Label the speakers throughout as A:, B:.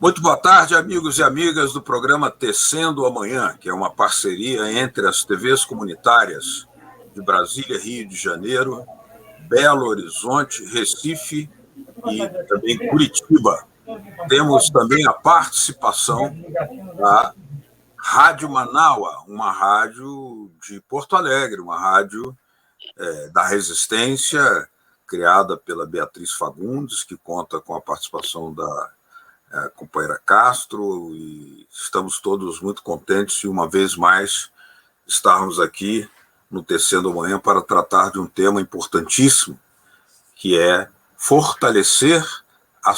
A: Muito boa tarde, amigos e amigas do programa Tecendo Amanhã, que é uma parceria entre as TVs comunitárias de Brasília, Rio de Janeiro, Belo Horizonte, Recife e também Curitiba. Temos também a participação da Rádio Manaua, uma rádio de Porto Alegre, uma rádio da Resistência, criada pela Beatriz Fagundes, que conta com a participação da companheira Castro, e estamos todos muito contentes de, uma vez mais, estarmos aqui no Tecendo Amanhã para tratar de um tema importantíssimo, que é fortalecer a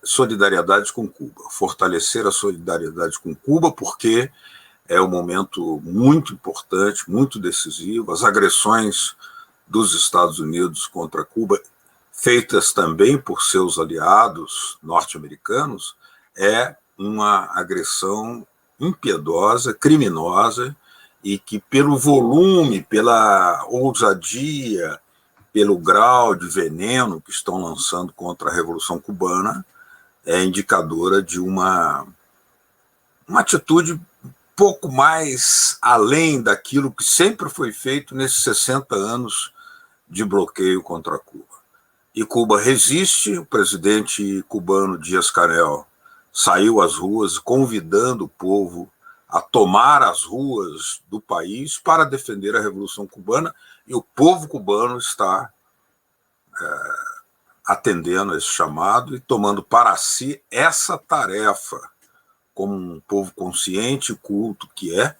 A: solidariedade com Cuba. Fortalecer a solidariedade com Cuba, porque é um momento muito importante, muito decisivo. As agressões dos Estados Unidos contra Cuba, feitas também por seus aliados norte-americanos, é uma agressão impiedosa, criminosa, e que pelo volume, pela ousadia, pelo grau de veneno que estão lançando contra a Revolução Cubana, é indicadora de uma atitude pouco mais além daquilo que sempre foi feito nesses 60 anos de bloqueio contra Cuba. E Cuba resiste. O presidente cubano Díaz-Canel saiu às ruas convidando o povo a tomar as ruas do país para defender a Revolução Cubana, e o povo cubano está atendendo a esse chamado e tomando para si essa tarefa como um povo consciente e culto que é.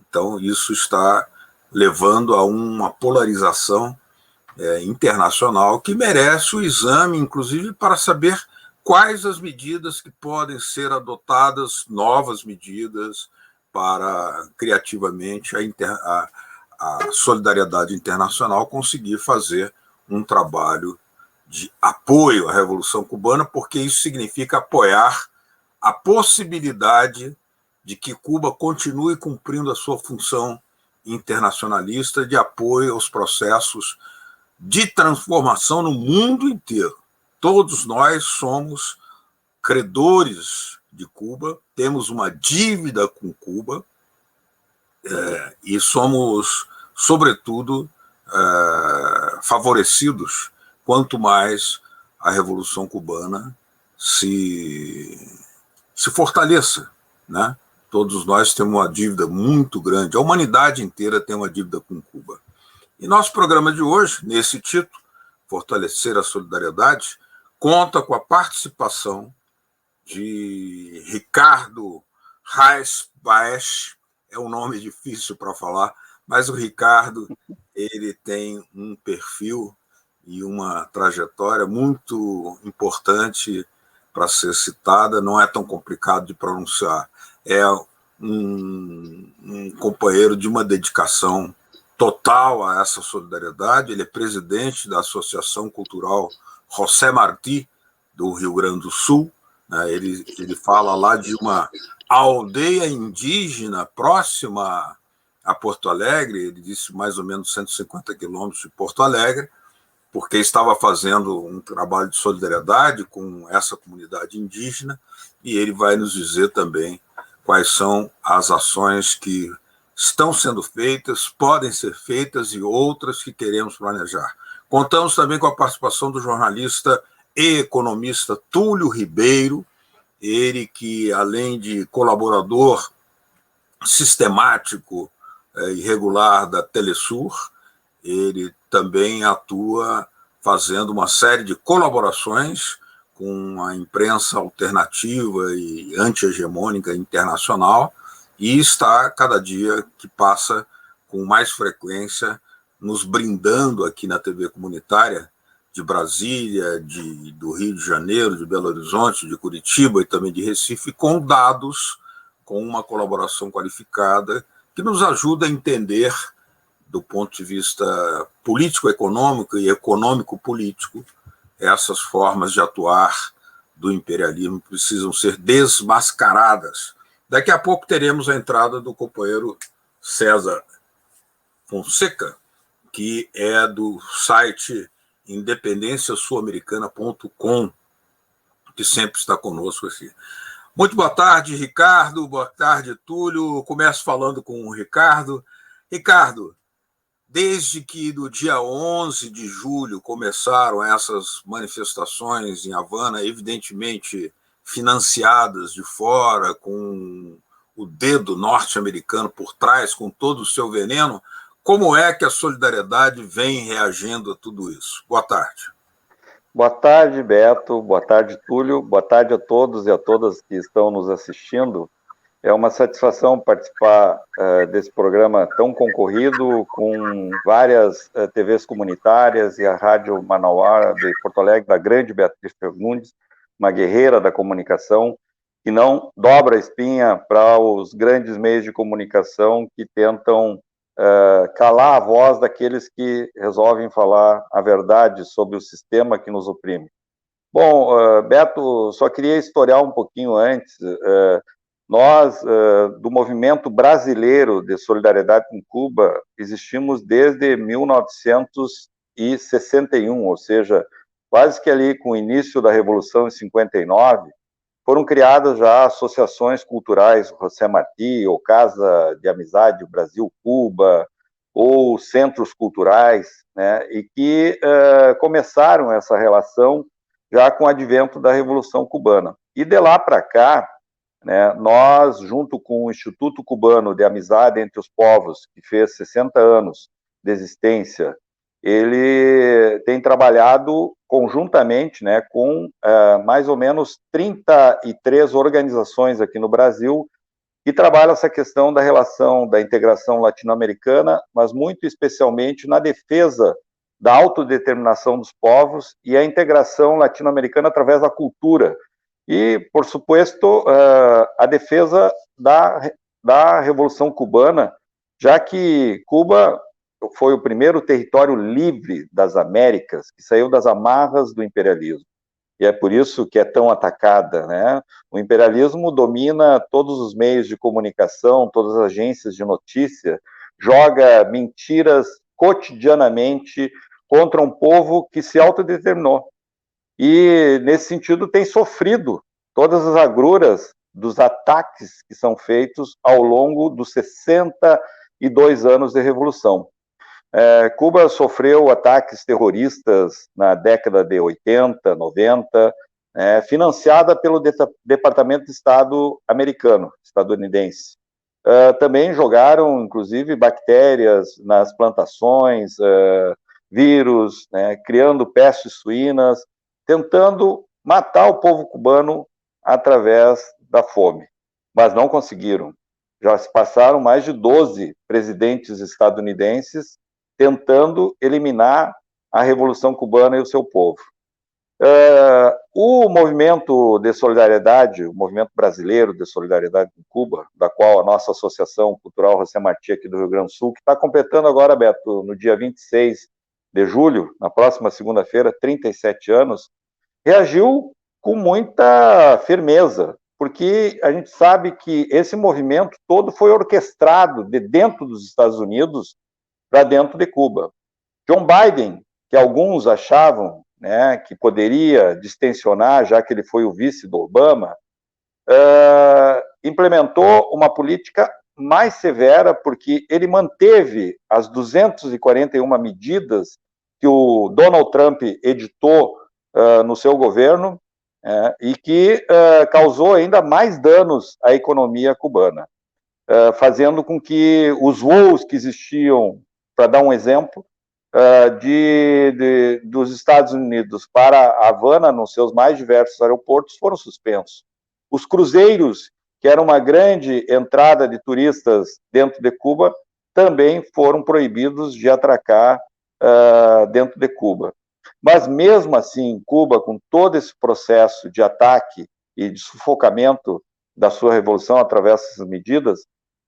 A: Então, isso está levando a uma polarização internacional que merece o exame, inclusive, para saber quais as medidas que podem ser adotadas, novas medidas, para, criativamente, a solidariedade internacional conseguir fazer um trabalho de apoio à Revolução Cubana, porque isso significa apoiar a possibilidade de que Cuba continue cumprindo a sua função internacionalista de apoio aos processos de transformação no mundo inteiro. Todos nós somos credores de Cuba, temos uma dívida com Cuba, e somos, sobretudo, favorecidos quanto mais a Revolução Cubana se fortaleça, né? Todos nós temos uma dívida muito grande, a humanidade inteira tem uma dívida com Cuba. E nosso programa de hoje, nesse título, Fortalecer a Solidariedade, conta com a participação de Ricardo Reis Baesch. É um nome difícil para falar, mas o Ricardo, ele tem um perfil e uma trajetória muito importante para ser citada, não é tão complicado de pronunciar. É um companheiro de uma dedicação total a essa solidariedade. Ele é presidente da Associação Cultural José Martí, do Rio Grande do Sul. Ele fala lá de uma aldeia indígena próxima a Porto Alegre, ele disse mais ou menos 150 quilômetros de Porto Alegre, porque estava fazendo um trabalho de solidariedade com essa comunidade indígena, e ele vai nos dizer também quais são as ações que estão sendo feitas, podem ser feitas e outras que queremos planejar. Contamos também com a participação do jornalista e economista Túlio Ribeiro, ele que, além de colaborador sistemático e regular da Telesur, ele também atua fazendo uma série de colaborações com a imprensa alternativa e anti-hegemônica internacional, e está, cada dia que passa, com mais frequência, nos brindando aqui na TV comunitária de Brasília, do Rio de Janeiro, de Belo Horizonte, de Curitiba e também de Recife, com dados, com uma colaboração qualificada que nos ajuda a entender, do ponto de vista político-econômico e econômico-político, essas formas de atuar do imperialismo precisam ser desmascaradas. Daqui a pouco teremos a entrada do companheiro César Fonseca, que é do site independenciasuamericana.com, que sempre está conosco aqui. Muito boa tarde, Ricardo. Boa tarde, Túlio. Começo falando com o Ricardo. Ricardo, desde que no dia 11 de julho começaram essas manifestações em Havana, evidentemente financiadas de fora, com o dedo norte-americano por trás, com todo o seu veneno, como é que a Solidariedade vem reagindo a tudo isso? Boa tarde.
B: Boa tarde, Beto. Boa tarde, Túlio. Boa tarde a todos e a todas que estão nos assistindo. É uma satisfação participar desse programa tão concorrido, com várias TVs comunitárias e a Rádio Manauara de Porto Alegre, da grande Beatriz Fagundes, uma guerreira da comunicação, que não dobra a espinha para os grandes meios de comunicação que tentam calar a voz daqueles que resolvem falar a verdade sobre o sistema que nos oprime. Bom, Beto, só queria historiar um pouquinho antes. Nós, do Movimento Brasileiro de Solidariedade com Cuba, existimos desde 1961, ou seja, quase que ali com o início da Revolução em 59, foram criadas já associações culturais, José Martí, ou Casa de Amizade Brasil-Cuba, ou centros culturais, né, e que começaram essa relação já com o advento da Revolução Cubana. E de lá para cá, né, nós, junto com o Instituto Cubano de Amizade entre os Povos, que fez 60 anos de existência, ele tem trabalhado conjuntamente, né, com mais ou menos 33 organizações aqui no Brasil que trabalham essa questão da relação da integração latino-americana, mas muito especialmente na defesa da autodeterminação dos povos e a integração latino-americana através da cultura. E, por supuesto, a defesa da Revolução Cubana, já que Cuba foi o primeiro território livre das Américas, que saiu das amarras do imperialismo. E é por isso que é tão atacada, né? O imperialismo domina todos os meios de comunicação, todas as agências de notícia, joga mentiras cotidianamente contra um povo que se autodeterminou. E, nesse sentido, tem sofrido todas as agruras dos ataques que são feitos ao longo dos 62 anos de Revolução. Cuba sofreu ataques terroristas na década de 80, 90, financiada pelo Departamento de Estado americano, estadunidense. Também jogaram, inclusive, bactérias nas plantações, vírus, criando pestes suínas, tentando matar o povo cubano através da fome. Mas não conseguiram. Já se passaram mais de 12 presidentes estadunidenses tentando eliminar a Revolução Cubana e o seu povo. O movimento de solidariedade, o movimento brasileiro de solidariedade com Cuba, da qual a nossa Associação Cultural José Martí aqui do Rio Grande do Sul, que está completando agora, Beto, no dia 26 de julho, na próxima segunda-feira, 37 anos, reagiu com muita firmeza, porque a gente sabe que esse movimento todo foi orquestrado de dentro dos Estados Unidos para dentro de Cuba. John Biden, que alguns achavam, né, que poderia distensionar, já que ele foi o vice do Obama, implementou uma política mais severa, porque ele manteve as 241 medidas que o Donald Trump editou no seu governo, e que causou ainda mais danos à economia cubana, fazendo com que os voos que existiam, para dar um exemplo, dos Estados Unidos para Havana, nos seus mais diversos aeroportos, foram suspensos. Os cruzeiros, que eram uma grande entrada de turistas dentro de Cuba, também foram proibidos de atracar dentro de Cuba. Mas, mesmo assim, Cuba, com todo esse processo de ataque e de sufocamento da sua revolução através dessas medidas,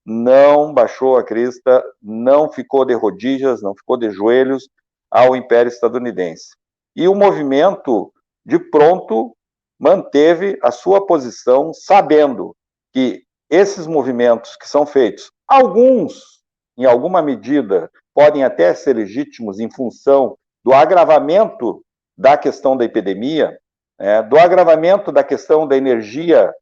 B: não baixou a crista, não ficou de rodilhas, não ficou de joelhos ao Império Estadunidense. E o movimento, de pronto, manteve a sua posição, sabendo que esses movimentos que são feitos, alguns, em alguma medida, podem até ser legítimos em função do agravamento da questão da epidemia, do agravamento da questão da energia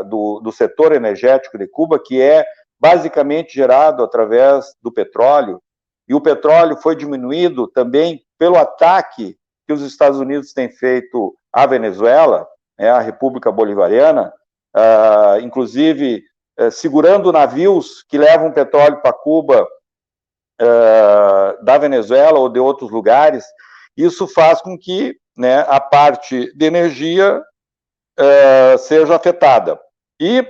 B: do setor energético de Cuba, que é basicamente gerado através do petróleo, e o petróleo foi diminuído também pelo ataque que os Estados Unidos têm feito à Venezuela, a República Bolivariana, inclusive segurando navios que levam petróleo para Cuba da Venezuela ou de outros lugares. Isso faz com que a parte de energia seja afetada. E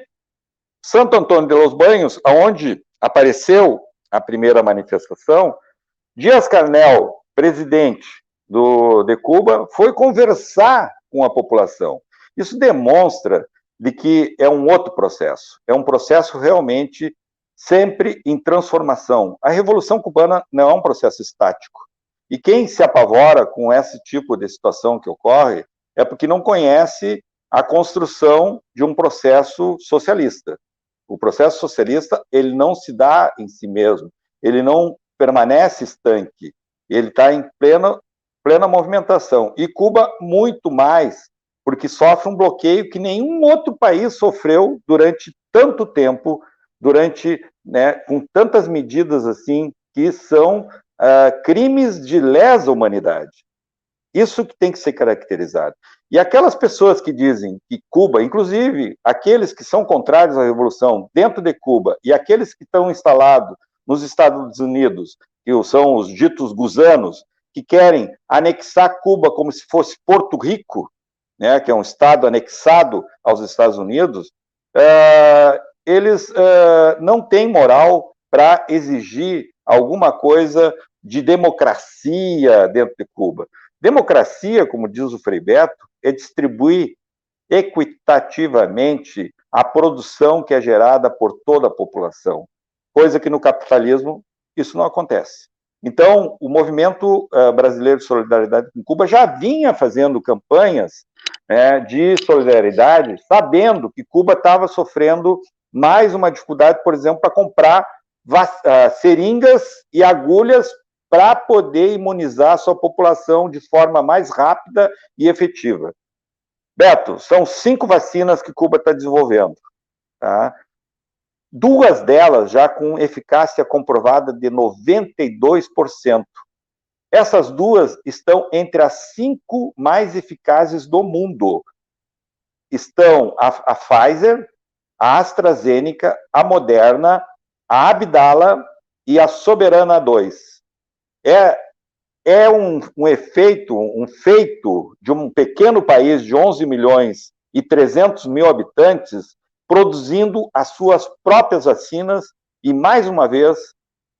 B: Santo Antônio de los Baños, onde apareceu a primeira manifestação, Díaz-Canel, presidente de Cuba, foi conversar com a população. Isso demonstra de que é um outro processo, é um processo realmente sempre em transformação. A Revolução Cubana não é um processo estático. E quem se apavora com esse tipo de situação que ocorre é porque não conhece a construção de um processo socialista. O processo socialista, ele não se dá em si mesmo, ele não permanece estanque, ele está em plena movimentação. E Cuba, muito mais, porque sofre um bloqueio que nenhum outro país sofreu durante tanto tempo, com tantas medidas assim, que são crimes de lesa humanidade. Isso que tem que ser caracterizado. E aquelas pessoas que dizem que Cuba, inclusive aqueles que são contrários à Revolução dentro de Cuba e aqueles que estão instalados nos Estados Unidos, que são os ditos gusanos, que querem anexar Cuba como se fosse Porto Rico, que é um estado anexado aos Estados Unidos, eles não têm moral para exigir alguma coisa de democracia dentro de Cuba. Democracia, como diz o Frei Beto, é distribuir equitativamente a produção que é gerada por toda a população, coisa que no capitalismo isso não acontece. Então, o movimento brasileiro de solidariedade com Cuba já vinha fazendo campanhas de solidariedade, sabendo que Cuba estava sofrendo mais uma dificuldade, por exemplo, para comprar seringas e agulhas para poder imunizar a sua população de forma mais rápida e efetiva. Beto, são 5 vacinas que Cuba está desenvolvendo. Tá? 2 delas já com eficácia comprovada de 92%. Essas 2 estão entre as 5 mais eficazes do mundo. Estão a Pfizer, a AstraZeneca, a Moderna, a Abdala e a Soberana 2. É um feito de um pequeno país de 11 milhões e 300 mil habitantes produzindo as suas próprias vacinas e, mais uma vez,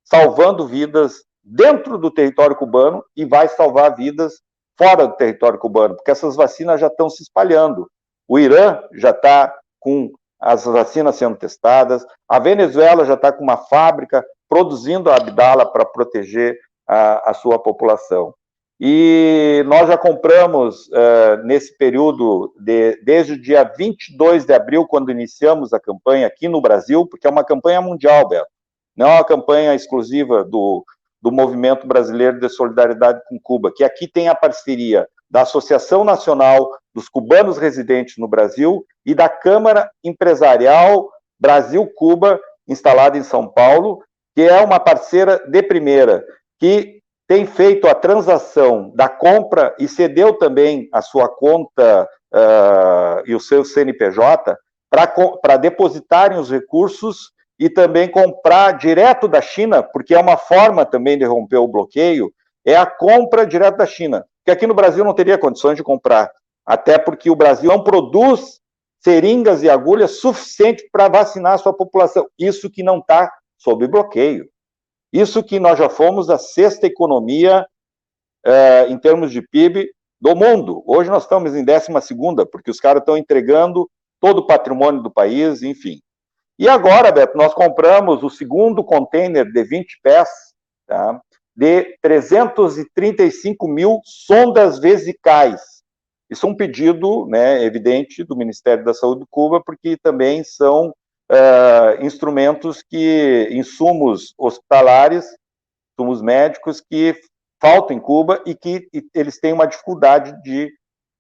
B: salvando vidas dentro do território cubano e vai salvar vidas fora do território cubano, porque essas vacinas já estão se espalhando. O Irã já está com as vacinas sendo testadas, a Venezuela já está com uma fábrica produzindo a Abdala para proteger a sua população. E nós já compramos, nesse período, desde o dia 22 de abril, quando iniciamos a campanha aqui no Brasil, porque é uma campanha mundial, Beto, não é uma campanha exclusiva do Movimento Brasileiro de Solidariedade com Cuba, que aqui tem a parceria da Associação Nacional dos Cubanos Residentes no Brasil e da Câmara Empresarial Brasil-Cuba, instalada em São Paulo, que é uma parceira de primeira, que tem feito a transação da compra e cedeu também a sua conta e o seu CNPJ para depositarem os recursos e também comprar direto da China, porque é uma forma também de romper o bloqueio, é a compra direto da China, que aqui no Brasil não teria condições de comprar, até porque o Brasil não produz seringas e agulhas suficientes para vacinar a sua população, isso que não está sob bloqueio. Isso que nós já fomos a 6ª economia em termos de PIB do mundo. Hoje nós estamos em 12ª, porque os caras estão entregando todo o patrimônio do país, enfim. E agora, Beto, nós compramos o 2º container de 20 pés, tá, de 335 mil sondas vesicais. Isso é um pedido, né, evidente do Ministério da Saúde de Cuba, porque também são instrumentos insumos hospitalares, insumos médicos que falta em Cuba e que eles têm uma dificuldade de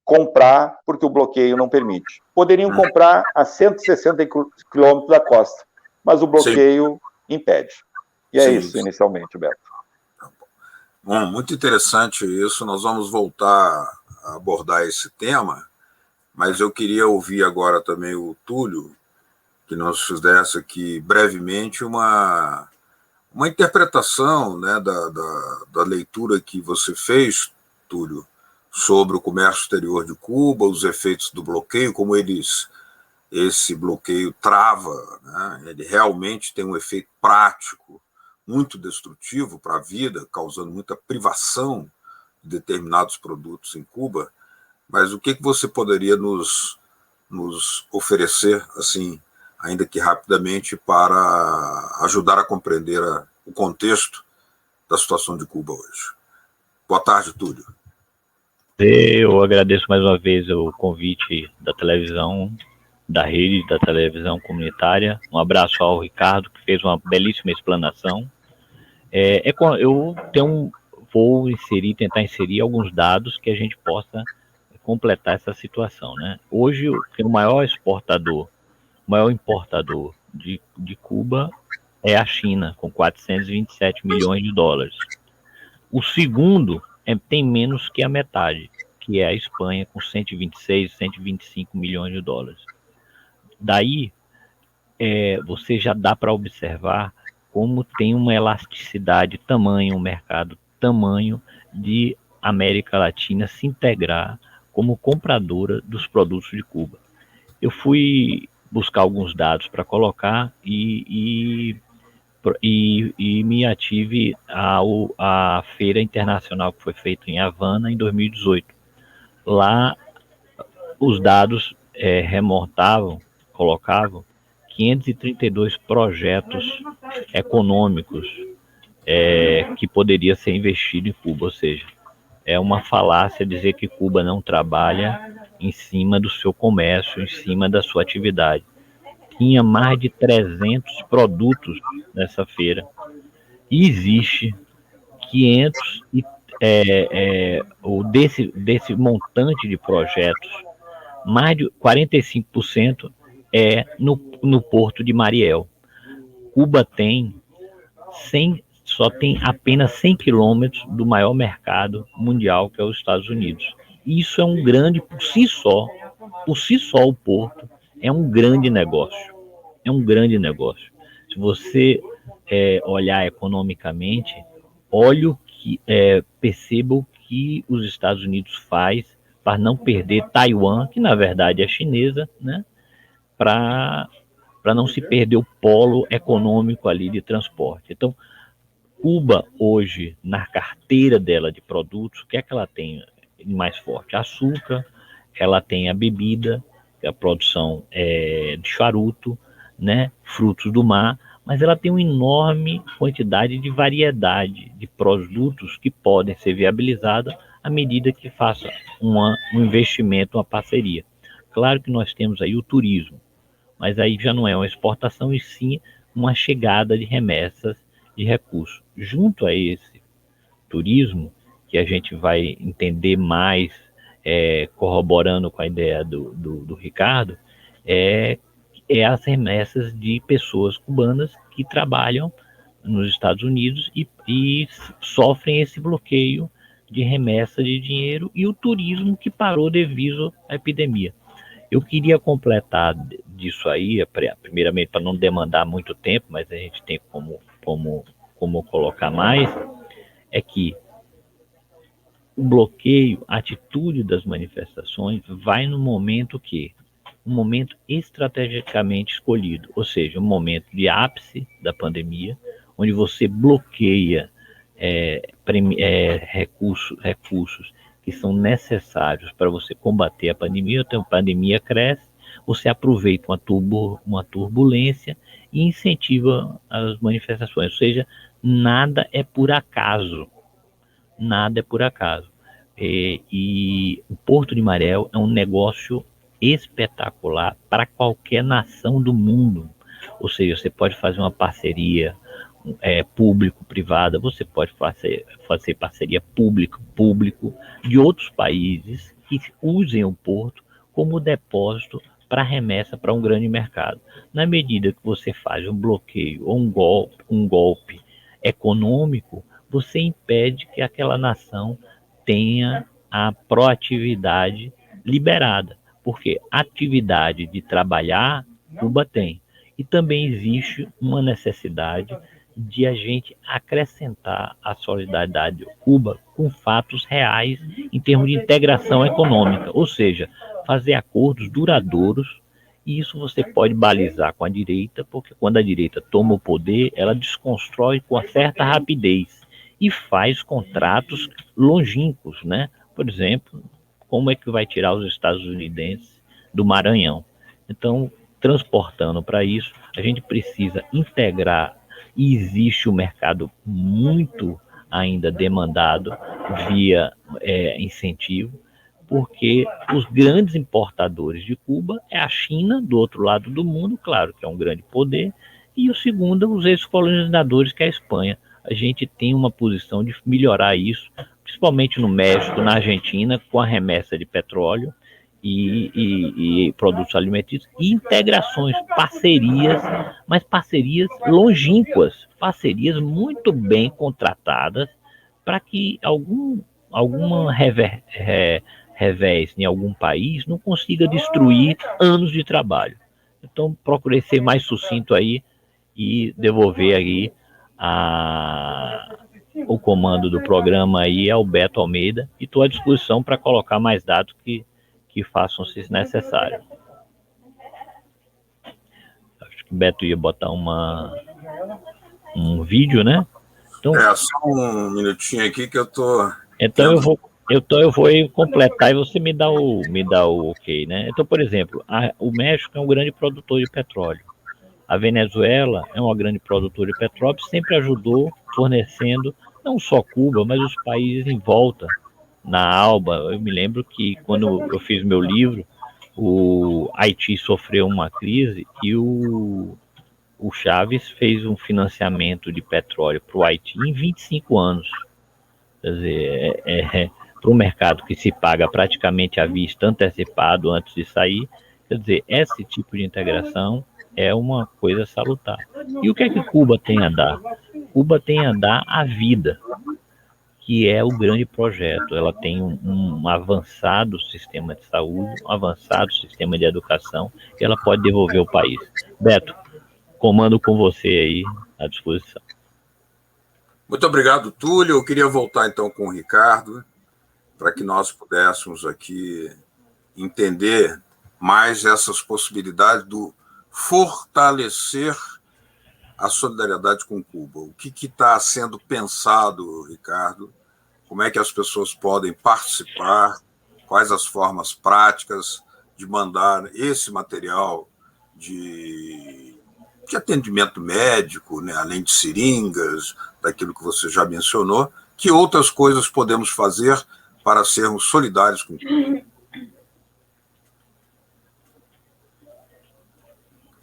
B: comprar porque o bloqueio não permite. Poderiam comprar a 160 quilômetros da costa, mas o bloqueio impede. E é isso, inicialmente, Beto.
A: Bom, muito interessante isso. Nós vamos voltar a abordar esse tema, mas eu queria ouvir agora também o Túlio, que nos fizesse aqui brevemente uma interpretação, né, da leitura que você fez, Túlio, sobre o comércio exterior de Cuba, os efeitos do bloqueio, como esse bloqueio trava, né, ele realmente tem um efeito prático muito destrutivo para a vida, causando muita privação de determinados produtos em Cuba. Mas o que você poderia nos oferecer, assim, ainda que rapidamente, para ajudar a compreender o contexto da situação de Cuba hoje? Boa tarde, Túlio.
C: Eu agradeço mais uma vez o convite da televisão, da rede da televisão comunitária. Um abraço ao Ricardo, que fez uma belíssima explanação. Eu vou tentar inserir alguns dados que a gente possa completar essa situação, né? Hoje, o maior importador de Cuba é a China, com 427 milhões de dólares. O segundo tem menos que a metade, que é a Espanha, com 126, 125 milhões de dólares. Daí, você já dá para observar como tem uma elasticidade, um mercado tamanho de América Latina se integrar como compradora dos produtos de Cuba. Eu fui buscar alguns dados para colocar e me ative à feira internacional que foi feita em Havana em 2018. Lá, os dados colocavam 532 projetos econômicos que poderia ser investido em Cuba, ou seja, é uma falácia dizer que Cuba não trabalha em cima do seu comércio, em cima da sua atividade. Tinha mais de 300 produtos nessa feira. E existe 500 desse montante de projetos, mais de 45% no Porto de Mariel. Cuba só tem apenas 100 quilômetros do maior mercado mundial, que é os Estados Unidos. Isso é um grande, por si só o porto é um grande negócio. É um grande negócio. Se você olhar economicamente, perceba o que os Estados Unidos faz para não perder Taiwan, que na verdade é chinesa, né? Para não se perder o polo econômico ali de transporte. Então, Cuba hoje, na carteira dela de produtos, o que é que ela tem mais forte? Açúcar, ela tem a bebida, a produção de charuto, né? Frutos do mar, mas ela tem uma enorme quantidade de variedade de produtos que podem ser viabilizados à medida que faça um investimento, uma parceria. Claro que nós temos aí o turismo, mas aí já não é uma exportação, e sim uma chegada de remessas de recursos. Junto a esse turismo, que a gente vai entender mais, corroborando com a ideia do Ricardo, as remessas de pessoas cubanas que trabalham nos Estados Unidos e sofrem esse bloqueio de remessa de dinheiro, e o turismo que parou devido à epidemia. Eu queria completar disso aí, primeiramente para não demandar muito tempo, mas a gente tem como colocar mais, é que o bloqueio, a atitude das manifestações vai no momento um momento estrategicamente escolhido, ou seja, um momento de ápice da pandemia, onde você bloqueia recursos que são necessários para você combater a pandemia. Então, a pandemia cresce, você aproveita uma turbulência e incentiva as manifestações. Ou seja, nada é por acaso. Nada é por acaso. E o Porto de Mariel é um negócio espetacular para qualquer nação do mundo. Ou seja, você pode fazer uma parceria público-privada, você pode fazer parceria público-público de outros países que usem o porto como depósito para remessa para um grande mercado. Na medida que você faz um bloqueio ou um golpe econômico, você impede que aquela nação tenha a proatividade liberada, porque atividade de trabalhar, Cuba tem. E também existe uma necessidade de a gente acrescentar a solidariedade de Cuba com fatos reais em termos de integração econômica, ou seja, fazer acordos duradouros, e isso você pode balizar com a direita, porque quando a direita toma o poder, ela desconstrói com certa rapidez e faz contratos longínquos, né? Por exemplo, como é que vai tirar os estadunidenses do Maranhão? Então, transportando para isso, a gente precisa integrar, e existe um mercado muito ainda demandado via incentivo, porque os grandes importadores de Cuba é a China, do outro lado do mundo, claro que é um grande poder, e o segundo, os ex-colonizadores, que é a Espanha. A gente tem uma posição de melhorar isso, principalmente no México, na Argentina, com a remessa de petróleo e produtos alimentícios, e integrações, parcerias, mas parcerias longínquas, parcerias muito bem contratadas, para que alguma revés em algum país não consiga destruir anos de trabalho. Então, procurei ser mais sucinto aí e devolver aí o comando do programa aí ao Beto Almeida, e estou à disposição para colocar mais dados que façam-se necessário. Acho que o Beto ia botar um vídeo, né?
A: Então, só um minutinho aqui que eu tô...
C: Então eu vou completar e você me dá o ok, né? Então, por exemplo, o México é um grande produtor de petróleo. A Venezuela é uma grande produtora de petróleo, sempre ajudou fornecendo não só Cuba, mas os países em volta. Na Alba, eu me lembro que quando eu fiz meu livro, o Haiti sofreu uma crise e o Chaves fez um financiamento de petróleo para o Haiti em 25 anos. Quer dizer, para um mercado que se paga praticamente à vista, antecipado antes de sair, quer dizer, esse tipo de integração é uma coisa salutar. E o que é que Cuba tem a dar? Cuba tem a dar a vida, que é o grande projeto. Ela tem um avançado sistema de saúde, um avançado sistema de educação, e ela pode devolver o país. Beto, comando com você aí à disposição.
A: Muito obrigado, Túlio. Eu queria voltar então com o Ricardo, para que nós pudéssemos aqui entender mais essas possibilidades do fortalecer a solidariedade com Cuba. O que está sendo pensado, Ricardo? Como é que as pessoas podem participar? Quais as formas práticas de mandar esse material de atendimento médico, né? Além de seringas, daquilo que você já mencionou? Que outras coisas podemos fazer para sermos solidários com Cuba?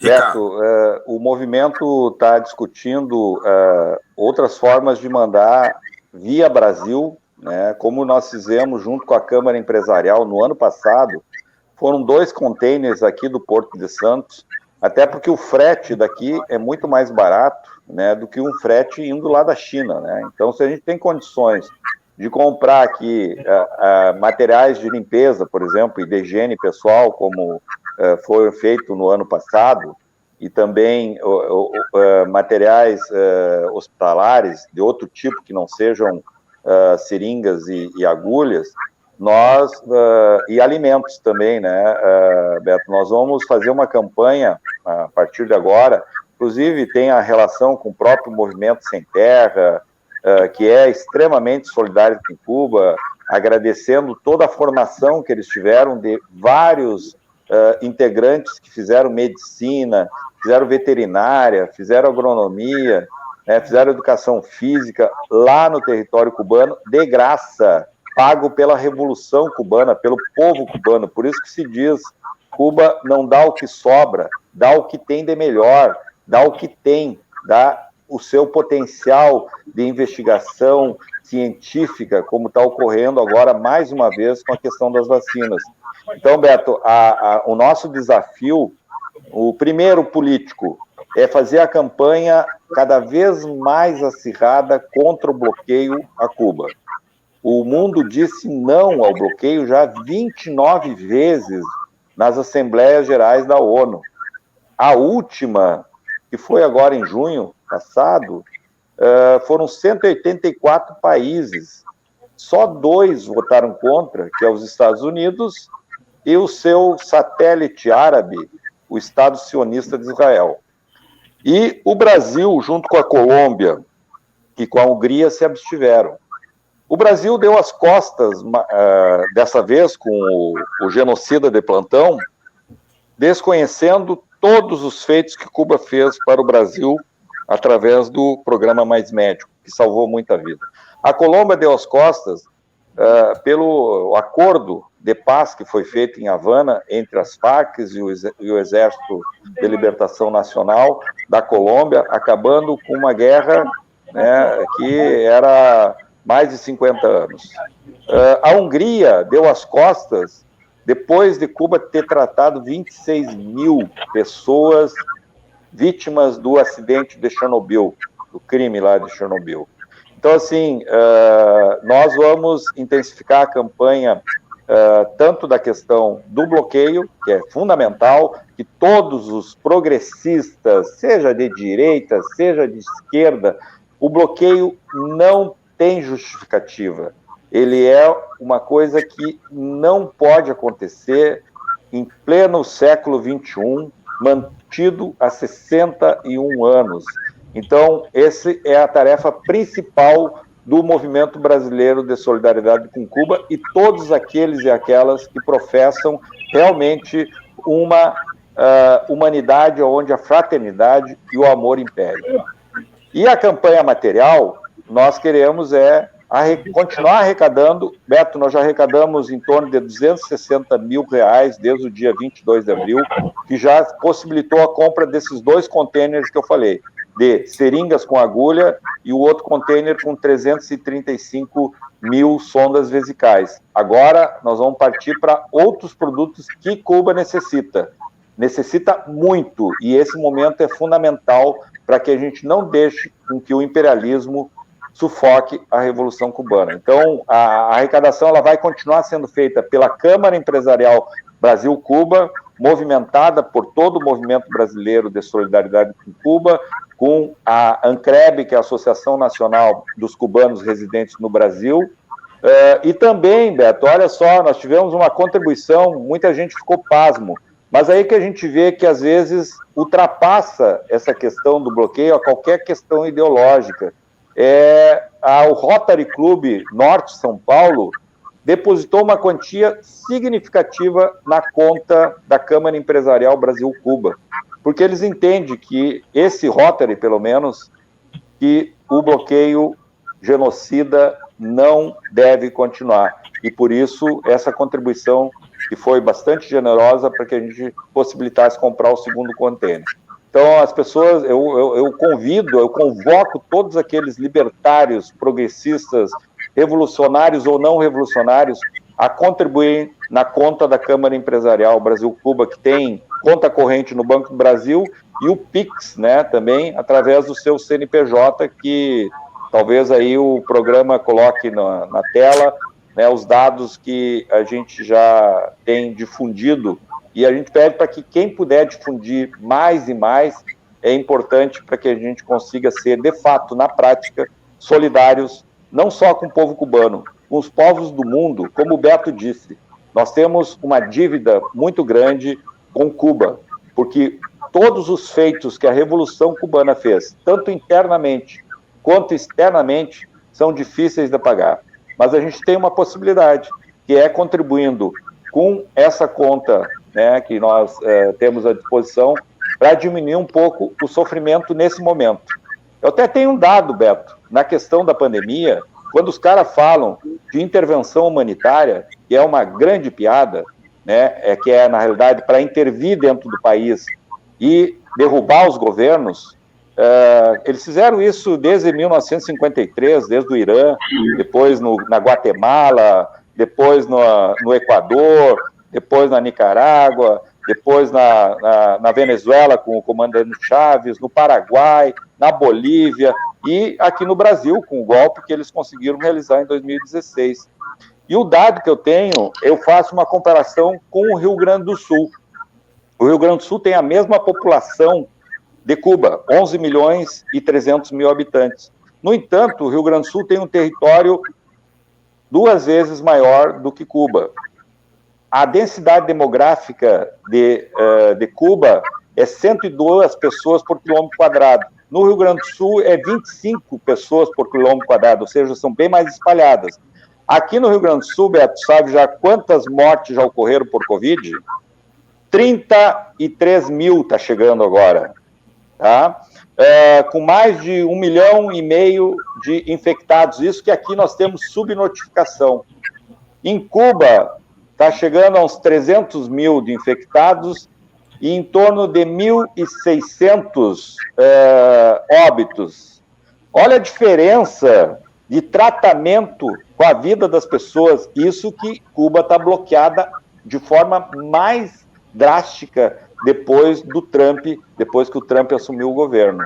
B: Beto, o movimento está discutindo outras formas de mandar via Brasil, né, como nós fizemos junto com a Câmara Empresarial no ano passado. Foram 2 containers aqui do Porto de Santos, até porque o frete daqui é muito mais barato, né, do que um frete indo lá da China, né? Então, se a gente tem condições de comprar aqui materiais de limpeza, por exemplo, e de higiene pessoal, como foi feito no ano passado, e também materiais hospitalares de outro tipo, que não sejam seringas e agulhas, e alimentos também, né, Beto? Nós vamos fazer uma campanha a partir de agora, inclusive tem a relação com o próprio Movimento Sem Terra, que é extremamente solidário com Cuba, agradecendo toda a formação que eles tiveram de vários integrantes que fizeram medicina, fizeram veterinária, fizeram agronomia, né, fizeram educação física lá no território cubano, de graça, pago pela Revolução Cubana, pelo povo cubano. Por isso que se diz, Cuba não dá o que sobra, dá o que tem de melhor, dá o que tem, dá o seu potencial de investigação científica, como está ocorrendo agora, mais uma vez, com a questão das vacinas. Então, Beto, o nosso desafio, o primeiro político, é fazer a campanha cada vez mais acirrada contra o bloqueio a Cuba. O mundo disse não ao bloqueio já 29 vezes nas Assembleias Gerais da ONU. A última, que foi agora em junho passado, foram 184 países. Só 2 votaram contra, que é os Estados Unidos e o seu satélite árabe, o Estado Sionista de Israel. E o Brasil, junto com a Colômbia e com a Hungria, se abstiveram. O Brasil deu as costas, dessa vez, com o genocida de plantão, desconhecendo todos os feitos que Cuba fez para o Brasil através do programa Mais Médico, que salvou muita vida. A Colômbia deu as costas pelo acordo de paz que foi feito em Havana entre as Farc e o Exército de Libertação Nacional da Colômbia, acabando com uma guerra, né, que era mais de 50 anos. A Hungria deu as costas depois de Cuba ter tratado 26 mil pessoas vítimas do acidente de Chernobyl, do crime lá de Chernobyl. Então, assim, nós vamos intensificar a campanha tanto da questão do bloqueio, que é fundamental, que todos os progressistas, seja de direita, seja de esquerda, o bloqueio não tem justificativa. Ele é uma coisa que não pode acontecer em pleno século XXI, mantido há 61 anos. Então, essa é a tarefa principal do movimento brasileiro de solidariedade com Cuba e todos aqueles e aquelas que professam realmente uma humanidade onde a fraternidade e o amor imperam. E a campanha material, nós queremos continuar arrecadando. Beto, nós já arrecadamos em torno de R$260 mil desde o dia 22 de abril, que já possibilitou a compra desses 2 contêineres que eu falei, de seringas com agulha e o outro contêiner com 335 mil sondas vesicais. Agora nós vamos partir para outros produtos que Cuba necessita muito, e esse momento é fundamental para que a gente não deixe com que o imperialismo sufoque a Revolução Cubana. Então, a arrecadação ela vai continuar sendo feita pela Câmara Empresarial Brasil-Cuba, movimentada por todo o movimento brasileiro de solidariedade com Cuba, com a ANCREB, que é a Associação Nacional dos Cubanos Residentes no Brasil, e também, Beto, olha só, nós tivemos uma contribuição, muita gente ficou pasmo, mas aí que a gente vê que, às vezes, ultrapassa essa questão do bloqueio a qualquer questão ideológica. O Rotary Club Norte São Paulo depositou uma quantia significativa na conta da Câmara Empresarial Brasil-Cuba, porque eles entendem que esse Rotary, pelo menos, que o bloqueio genocida não deve continuar. E, por isso, essa contribuição que foi bastante generosa para que a gente possibilitasse comprar o segundo contêiner. Então, as pessoas, eu convoco todos aqueles libertários, progressistas, revolucionários ou não revolucionários, a contribuir na conta da Câmara Empresarial Brasil-Cuba, que tem conta corrente no Banco do Brasil, e o Pix, né, também, através do seu CNPJ, que talvez aí o programa coloque na tela, né, os dados que a gente já tem difundido, e a gente pede para que quem puder difundir mais e mais, é importante para que a gente consiga ser, de fato, na prática, solidários, não só com o povo cubano, com os povos do mundo. Como o Beto disse, nós temos uma dívida muito grande com Cuba, porque todos os feitos que a Revolução Cubana fez, tanto internamente quanto externamente, são difíceis de pagar. Mas a gente tem uma possibilidade, que é contribuindo com essa conta, né, que nós temos à disposição, para diminuir um pouco o sofrimento nesse momento. Eu até tenho um dado, Beto, na questão da pandemia, quando os caras falam de intervenção humanitária, que é uma grande piada, né, que é, na realidade, para intervir dentro do país e derrubar os governos, Eles fizeram isso desde 1953, desde o Irã, depois na Guatemala, depois no Equador, depois na Nicarágua, depois na Venezuela com o comandante Chávez, no Paraguai, na Bolívia e aqui no Brasil com o golpe que eles conseguiram realizar em 2016. E o dado que eu tenho, eu faço uma comparação com o Rio Grande do Sul. O Rio Grande do Sul tem a mesma população de Cuba, 11 milhões e 300 mil habitantes. No entanto, o Rio Grande do Sul tem um território 2 vezes maior do que Cuba. A densidade demográfica de Cuba é 102 pessoas por quilômetro quadrado. No Rio Grande do Sul é 25 pessoas por quilômetro quadrado, ou seja, são bem mais espalhadas. Aqui no Rio Grande do Sul, Beto, sabe já quantas mortes já ocorreram por Covid? 33 mil está chegando agora. Tá? Com mais de 1,5 milhão de infectados, isso que aqui nós temos subnotificação. Em Cuba, está chegando a uns 300 mil de infectados e em torno de 1.600 óbitos. Olha a diferença de tratamento com a vida das pessoas, isso que Cuba está bloqueada de forma mais drástica depois do Trump, depois que o Trump assumiu o governo,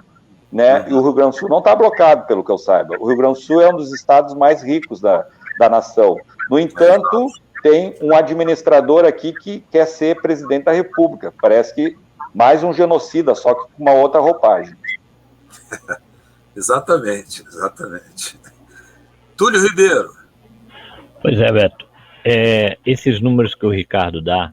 B: né? E o Rio Grande do Sul não está bloqueado, pelo que eu saiba. O Rio Grande do Sul é um dos estados mais ricos da nação. No entanto, tem um administrador aqui que quer ser presidente da República. Parece que mais um genocida, só que com uma outra roupagem.
A: Exatamente, exatamente. Túlio Ribeiro.
C: Pois é, Beto. Esses números que o Ricardo dá,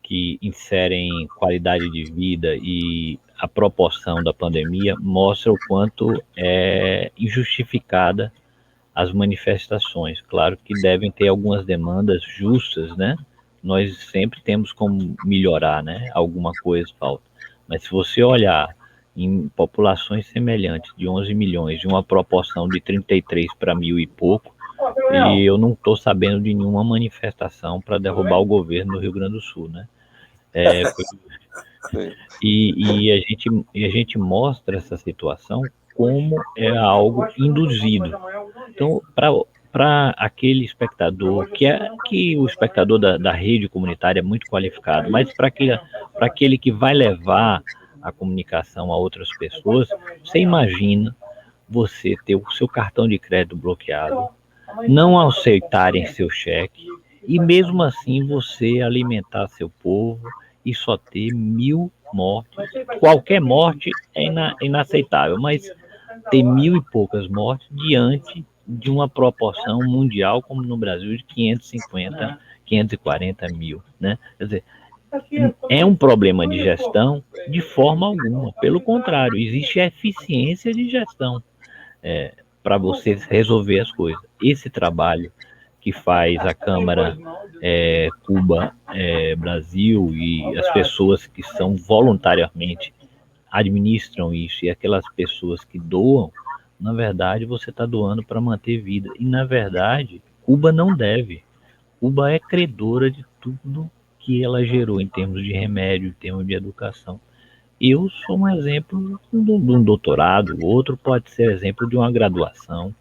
C: que inserem qualidade de vida e a proporção da pandemia, mostra o quanto é injustificada as manifestações. Claro que devem ter algumas demandas justas, né? Nós sempre temos como melhorar, né? Alguma coisa falta. Mas se você olhar em populações semelhantes de 11 milhões, de uma proporção de 33 para 1.000 e pouco, e eu não estou sabendo de nenhuma manifestação para derrubar o governo do Rio Grande do Sul, né? E a gente mostra essa situação como é algo induzido. Então, para aquele espectador, que o espectador da rede comunitária é muito qualificado, mas para aquele que vai levar a comunicação a outras pessoas, você imagina você ter o seu cartão de crédito bloqueado, não aceitarem seu cheque, e mesmo assim você alimentar seu povo e só ter 1.000 mortes. Qualquer morte é inaceitável, mas ter 1.000 e poucas mortes diante de uma proporção mundial, como no Brasil, de 550, 540 mil, né? Quer dizer, é um problema de gestão de forma alguma. Pelo contrário, existe eficiência de gestão para você resolver as coisas. Esse trabalho que faz a Câmara Cuba Brasil e as pessoas que são voluntariamente administram isso e aquelas pessoas que doam, na verdade você está doando para manter vida. E na verdade, Cuba não deve. Cuba é credora de tudo que ela gerou em termos de remédio, em termos de educação. Eu sou um exemplo de um doutorado, outro pode ser exemplo de uma graduação.